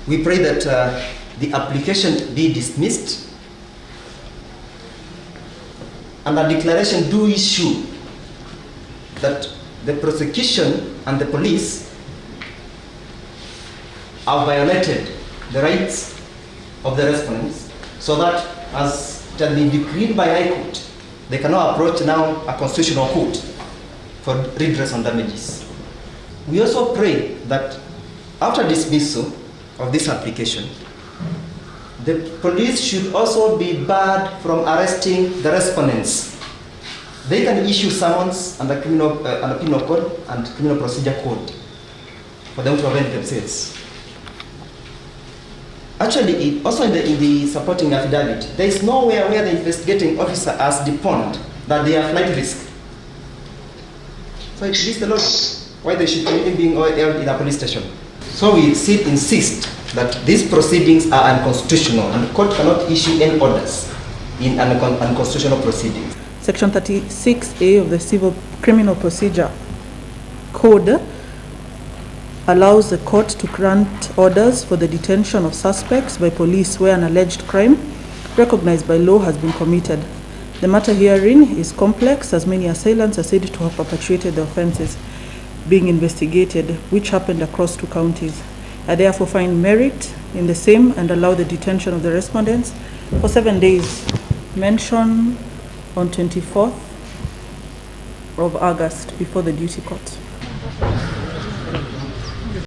We pray that the application be dismissed and a declaration do issue that the prosecution and the police have violated the rights of the respondents, so that as it has been decreed by High Court, they can now approach now a constitutional court for redress on damages. We also pray that after dismissal of this application, the police should also be barred from arresting the respondents. They can issue summons under criminal code and criminal procedure code for them to prevent themselves. Actually, also in the supporting affidavit, there is nowhere where the investigating officer has deponed that they are flight risk. So it is the law why they should be being held in a police station. So we insist that these proceedings are unconstitutional and the court cannot issue any orders in unconstitutional proceedings. Section 36A of the Civil Criminal Procedure Code allows the court to grant orders for the detention of suspects by police where an alleged crime recognized by law has been committed. The matter herein is complex, as many assailants are said to have perpetrated the offenses being investigated, which happened across 2 counties. I therefore find merit in the same and allow the detention of the respondents for 7 days, mentioned on 24th of August before the duty court.